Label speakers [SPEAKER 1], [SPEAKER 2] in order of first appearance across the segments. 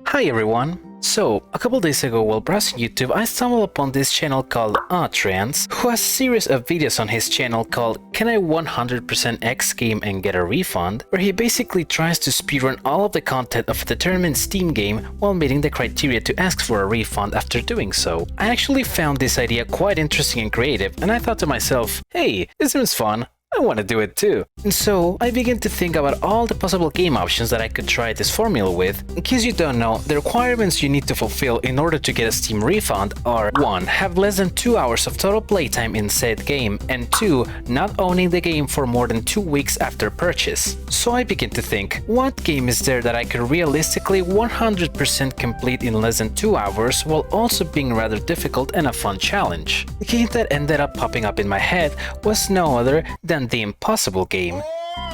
[SPEAKER 1] Hi everyone! So, a couple days ago while browsing YouTube, I stumbled upon this channel called Trans, who has a series of videos on his channel called Can I 100% X Game and Get a Refund? Where he basically tries to speedrun all of the content of a determined Steam game while meeting the criteria to ask for a refund after doing so. I actually found this idea quite interesting and creative, and I thought to myself, hey, this seems fun. I want to do it too. And so I began to think about all the possible game options that I could try this formula with. In case you don't know, the requirements you need to fulfill in order to get a Steam refund are 1. Have less than 2 hours of total playtime in said game, and 2. Not owning the game for more than 2 weeks after purchase. So I began to think, what game is there that I could realistically 100% complete in less than 2 hours while also being rather difficult and a fun challenge? The game that ended up popping up in my head was no other than the Impossible game.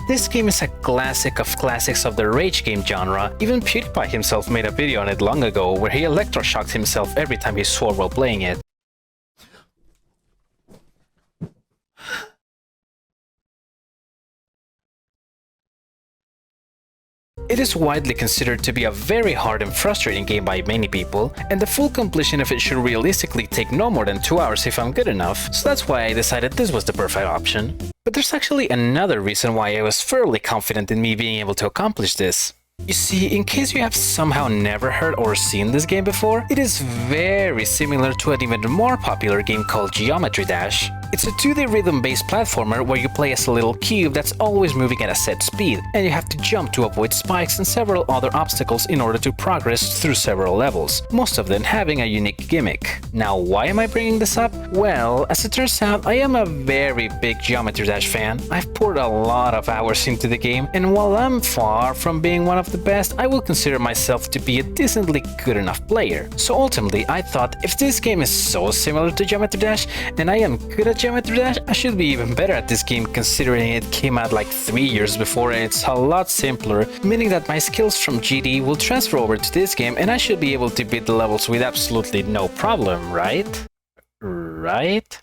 [SPEAKER 1] This game is a classic of classics of the rage game genre. Even PewDiePie himself made a video on it long ago where he electroshocked himself every time he swore while playing it. It is widely considered to be a very hard and frustrating game by many people, and the full completion of it should realistically take no more than 2 hours if I'm good enough, so that's why I decided this was the perfect option. But there's actually another reason why I was fairly confident in me being able to accomplish this. You see, in case you have somehow never heard or seen this game before, it is very similar to an even more popular game called Geometry Dash. It's a 2D rhythm-based platformer where you play as a little cube that's always moving at a set speed, and you have to jump to avoid spikes and several other obstacles in order to progress through several levels, most of them having a unique gimmick. Now, why am I bringing this up? Well, as it turns out, I am a very big Geometry Dash fan. I've poured a lot of hours into the game, and while I'm far from being one of the best, I will consider myself to be a decently good enough player. So ultimately, I thought if this game is so similar to Geometry Dash, and I am good at Geometry Dash, I should be even better at this game considering it came out like 3 years before and it's a lot simpler, meaning that my skills from GD will transfer over to this game and I should be able to beat the levels with absolutely no problem, right? Right?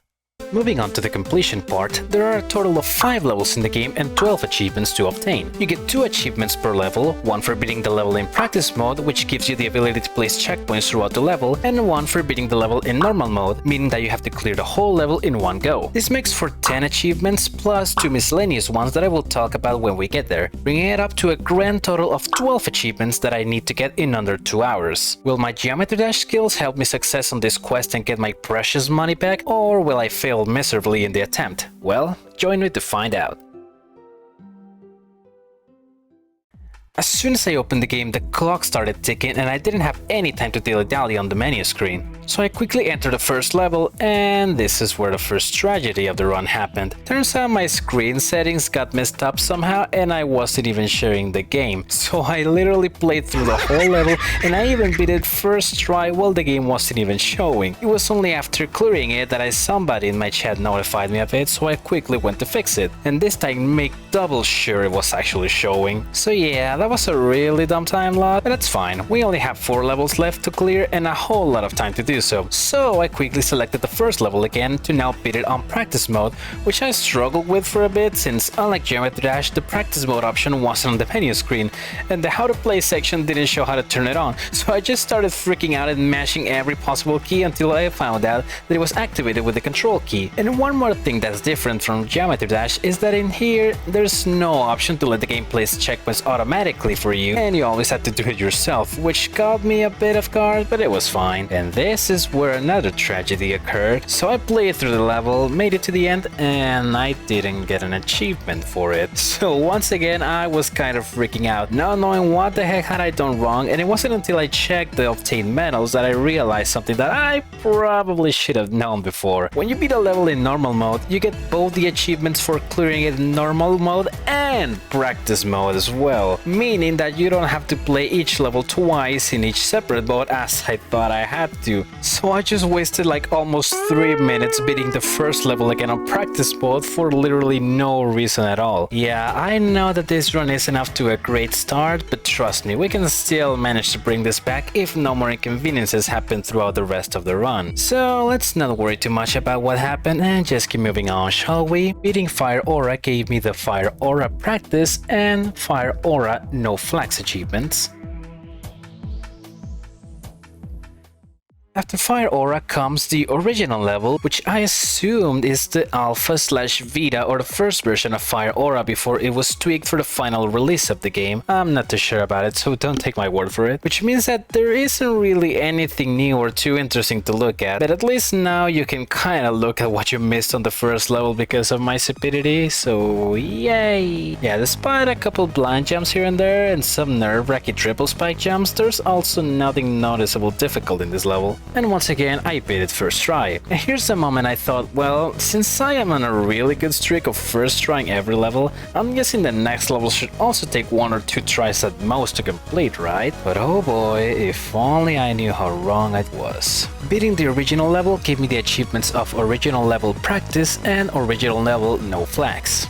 [SPEAKER 1] Moving on to the completion part, there are a total of 5 levels in the game and 12 achievements to obtain. You get 2 achievements per level, one for beating the level in practice mode, which gives you the ability to place checkpoints throughout the level, and one for beating the level in normal mode, meaning that you have to clear the whole level in one go. This makes for 10 achievements plus 2 miscellaneous ones that I will talk about when we get there, bringing it up to a grand total of 12 achievements that I need to get in under 2 hours. Will my Geometry Dash skills help me success on this quest and get my precious money back, or will I fail miserably in the attempt? Well, join me to find out. As soon as I opened the game, the clock started ticking and I didn't have any time to dilly-dally on the menu screen. So I quickly entered the first level, and this is where the first tragedy of the run happened. Turns out my screen settings got messed up somehow and I wasn't even sharing the game. So I literally played through the whole level and I even beat it first try while the game wasn't even showing. It was only after clearing it that somebody in my chat notified me of it, so I quickly went to fix it. And this time make double sure it was actually showing. So yeah, that was a really dumb time loss, but that's fine. We only have 4 levels left to clear and a whole lot of time to do so. So I quickly selected the first level again to now beat it on practice mode, which I struggled with for a bit since unlike Geometry Dash, the practice mode option wasn't on the menu screen and the how to play section didn't show how to turn it on. So I just started freaking out and mashing every possible key until I found out that it was activated with the control key. And one more thing that's different from Geometry Dash is that in here there's no option to let the game place checkpoints automatically for you, and you always have to do it yourself, which caught me a bit off guard, but it was fine. And this is where another tragedy occurred. So I played through the level, made it to the end, and I didn't get an achievement for it. So once again, I was kind of freaking out, not knowing what the heck had I done wrong, and it wasn't until I checked the obtained medals that I realized something that I probably should have known before. When you beat a level in normal mode, you get both the achievements for clearing it in normal mode and practice mode as well, meaning that you don't have to play each level twice in each separate mode as I thought I had to. So I just wasted like almost 3 minutes beating the first level again on practice mode for literally no reason at all. Yeah, I know that this run isn't off to a great start, but trust me, we can still manage to bring this back if no more inconveniences happen throughout the rest of the run. So let's not worry too much about what happened and just keep moving on, shall we? Beating Fire Aura gave me the Fire Aura practice and Fire Aura no flags achievements. After Fire Aura comes the original level, which I assumed is the alpha/beta or the first version of Fire Aura before it was tweaked for the final release of the game. I'm not too sure about it, so don't take my word for it. Which means that there isn't really anything new or too interesting to look at, but at least now you can kinda look at what you missed on the first level because of my stupidity, so yay! Yeah, despite a couple blind jumps here and there and some nerve-wracking triple spike jumps, there's also nothing noticeable difficult in this level. And once again, I beat it first try. And here's the moment I thought, well, since I am on a really good streak of first trying every level, I'm guessing the next level should also take 1 or 2 tries at most to complete, right? But oh boy, if only I knew how wrong I was. Beating the original level gave me the achievements of Original Level Practice and Original Level No Flags.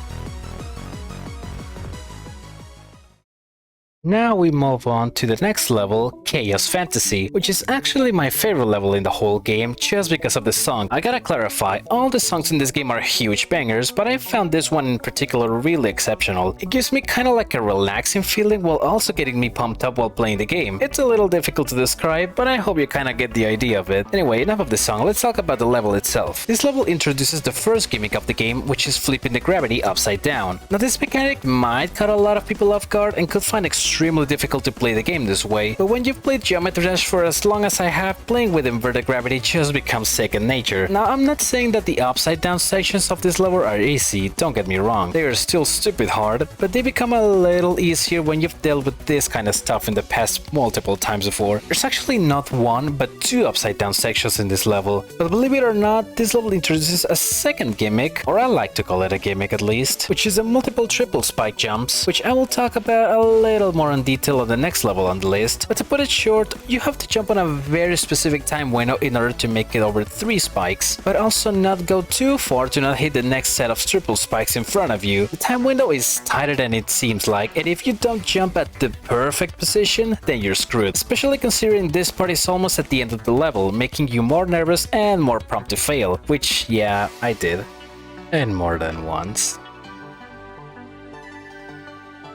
[SPEAKER 1] Now we move on to the next level, Chaos Fantasy, which is actually my favorite level in the whole game just because of the song. I gotta clarify, all the songs in this game are huge bangers, but I found this one in particular really exceptional. It gives me kinda like a relaxing feeling while also getting me pumped up while playing the game. It's a little difficult to describe, but I hope you kinda get the idea of it. Anyway, enough of the song, let's talk about the level itself. This level introduces the first gimmick of the game, which is flipping the gravity upside down. Now this mechanic might cut a lot of people off guard and could find extremely difficult to play the game this way, but when you've played Geometry Dash for as long as I have, playing with inverted gravity just becomes second nature. Now I'm not saying that the upside down sections of this level are easy, don't get me wrong, they are still stupid hard, but they become a little easier when you've dealt with this kind of stuff in the past multiple times before. There's actually not 1 but 2 upside down sections in this level, but believe it or not, this level introduces a second gimmick, or I like to call it a gimmick at least, which is the multiple triple spike jumps, which I will talk about a little more in detail on the next level on the list. But to put it short, you have to jump on a very specific time window in order to make it over 3 spikes, but also not go too far to not hit the next set of triple spikes in front of you. The time window is tighter than it seems like, and if you don't jump at the perfect position, then you're screwed, especially considering this part is almost at the end of the level, making you more nervous and more prompt to fail, which yeah, I did. And more than once.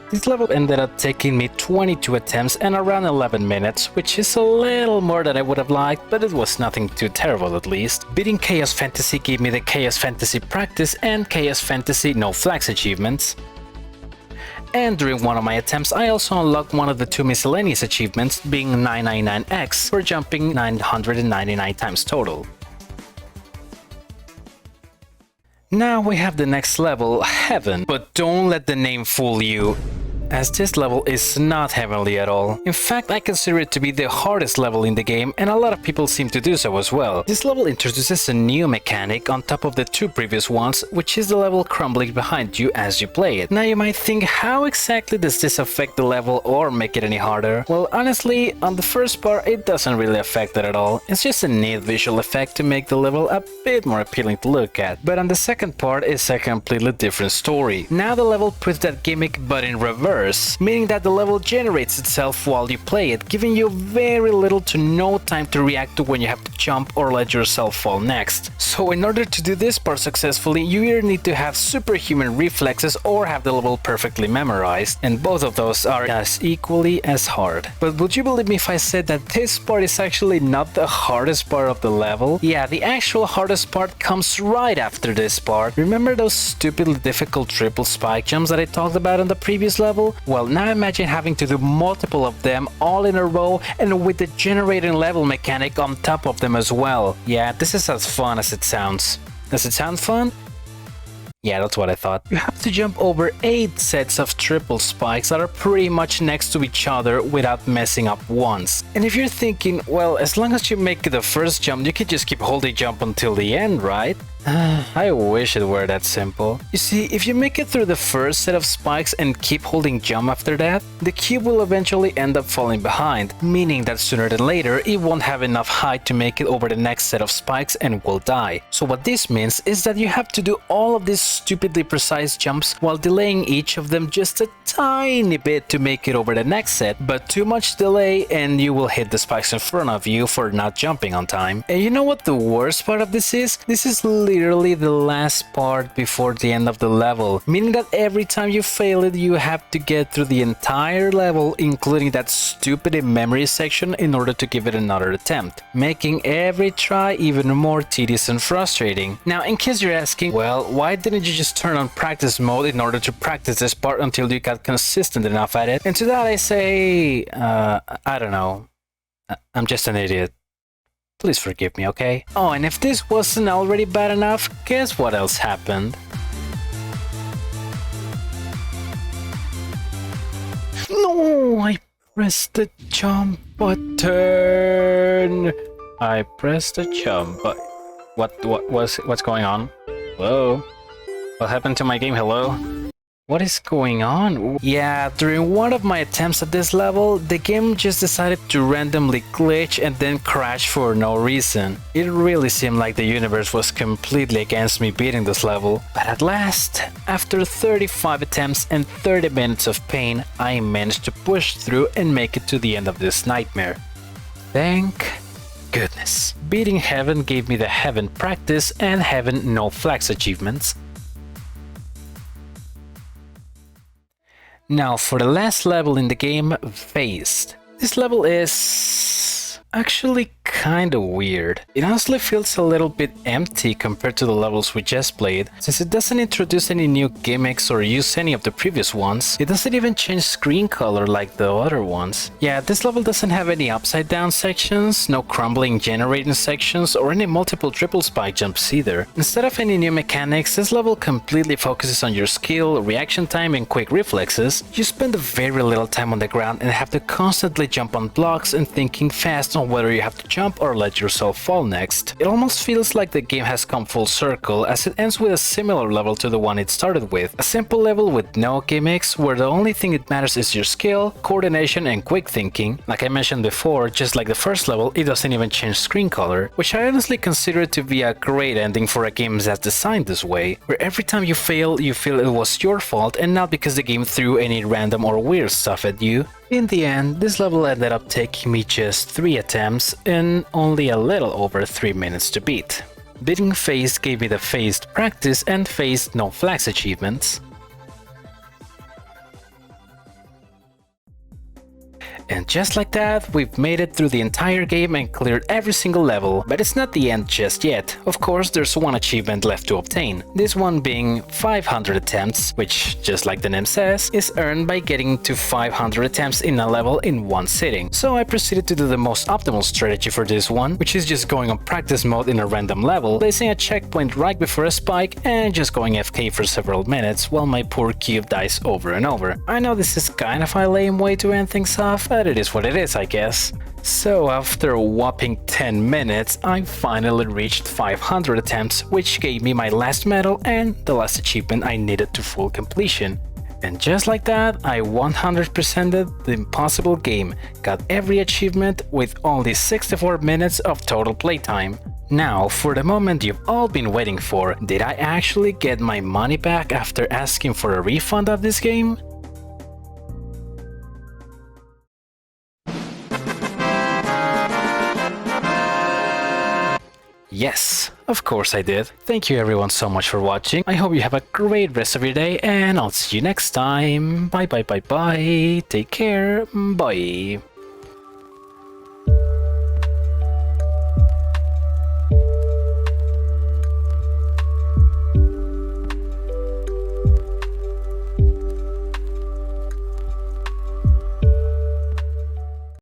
[SPEAKER 1] This level ended up taking me 22 attempts and around 11 minutes, which is a little more than I would have liked, but it was nothing too terrible at least. Beating Chaos Fantasy gave me the Chaos Fantasy Practice and Chaos Fantasy No Flags achievements. And during one of my attempts, I also unlocked one of the 2 miscellaneous achievements, being 999x, for jumping 999 times total. Now we have the next level, Heaven, but don't let the name fool you, as this level is not heavenly at all. In fact, I consider it to be the hardest level in the game, and a lot of people seem to do so as well. This level introduces a new mechanic on top of the 2 previous ones, which is the level crumbling behind you as you play it. Now you might think, how exactly does this affect the level or make it any harder? Well, honestly, on the first part it doesn't really affect it at all. It's just a neat visual effect to make the level a bit more appealing to look at. But on the second part it's a completely different story. Now the level puts that gimmick but in reverse, meaning that the level generates itself while you play it, giving you very little to no time to react to when you have to jump or let yourself fall next. So in order to do this part successfully, you either need to have superhuman reflexes or have the level perfectly memorized, and both of those are as equally as hard. But would you believe me if I said that this part is actually not the hardest part of the level? Yeah, the actual hardest part comes right after this part. Remember those stupidly difficult triple spike jumps that I talked about in the previous level? Well, now imagine having to do multiple of them all in a row and with the generating level mechanic on top of them as well. Yeah, this is as fun as it sounds. Does it sound fun? Yeah, that's what I thought. You have to jump over 8 sets of triple spikes that are pretty much next to each other without messing up once. And if you're thinking, well, as long as you make the first jump, you can just keep holding jump until the end, right? I wish it were that simple. You see, if you make it through the first set of spikes and keep holding jump after that, the cube will eventually end up falling behind, meaning that sooner than later it won't have enough height to make it over the next set of spikes and will die. So what this means is that you have to do all of these stupidly precise jumps while delaying each of them just a tiny bit to make it over the next set, but too much delay and you will hit the spikes in front of you for not jumping on time. And you know what the worst part of this is? This is literally literally the last part before the end of the level, meaning that every time you fail it, you have to get through the entire level, including that stupid memory section, in order to give it another attempt, making every try even more tedious and frustrating. Now, in case you're asking, well, why didn't you just turn on practice mode in order to practice this part until you got consistent enough at it? And to that I say, I don't know. I'm just an idiot. Please forgive me, okay? Oh, and if this wasn't already bad enough, guess what else happened? No, I pressed the jump button. I pressed the jump button. What's going on? Hello? What happened to my game? Hello? What is going on? Yeah, during one of my attempts at this level, the game just decided to randomly glitch and then crash for no reason. It really seemed like the universe was completely against me beating this level. But at last, after 35 attempts and 30 minutes of pain, I managed to push through and make it to the end of this nightmare. Thank goodness. Beating Heaven gave me the Heaven Practice and Heaven No Flags achievements. Now for the last level in the game, Phased. This level is actually kinda weird. It honestly feels a little bit empty compared to the levels we just played, since it doesn't introduce any new gimmicks or use any of the previous ones. It doesn't even change screen color like the other ones. Yeah, this level doesn't have any upside down sections, no crumbling generating sections, or any multiple triple spike jumps either. Instead of any new mechanics, this level completely focuses on your skill, reaction time, and quick reflexes. You spend very little time on the ground and have to constantly jump on blocks and thinking fast on whether you have to jump or let yourself fall next. It almost feels like the game has come full circle, as it ends with a similar level to the one it started with. A simple level with no gimmicks, where the only thing that matters is your skill, coordination, and quick thinking. Like I mentioned before, just like the first level, it doesn't even change screen color, which I honestly consider to be a great ending for a game that's designed this way, where every time you fail, you feel it was your fault and not because the game threw any random or weird stuff at you. In the end, this level ended up taking me just 3 attempts and only a little over 3 minutes to beat. Beating Phased gave me the Phased Practice and Phased No Flags achievements. And just like that, we've made it through the entire game and cleared every single level, but it's not the end just yet. Of course, there's one achievement left to obtain, this one being 500 attempts, which, just like the name says, is earned by getting to 500 attempts in a level in one sitting. So I proceeded to do the most optimal strategy for this one, which is just going on practice mode in a random level, placing a checkpoint right before a spike, and just going FK for several minutes while my poor cube dies over and over. I know this is kind of a lame way to end things off, but it is what it is, I guess. So after a whopping 10 minutes, I finally reached 500 attempts, which gave me my last medal and the last achievement I needed to full completion. And just like that, I 100%ed the impossible game, got every achievement with only 64 minutes of total playtime. Now, for the moment you've all been waiting for, did I actually get my money back after asking for a refund of this game? Yes, of course I did. Thank you everyone so much for watching. I hope you have a great rest of your day and I'll see you next time. Bye bye bye bye. Take care. Bye.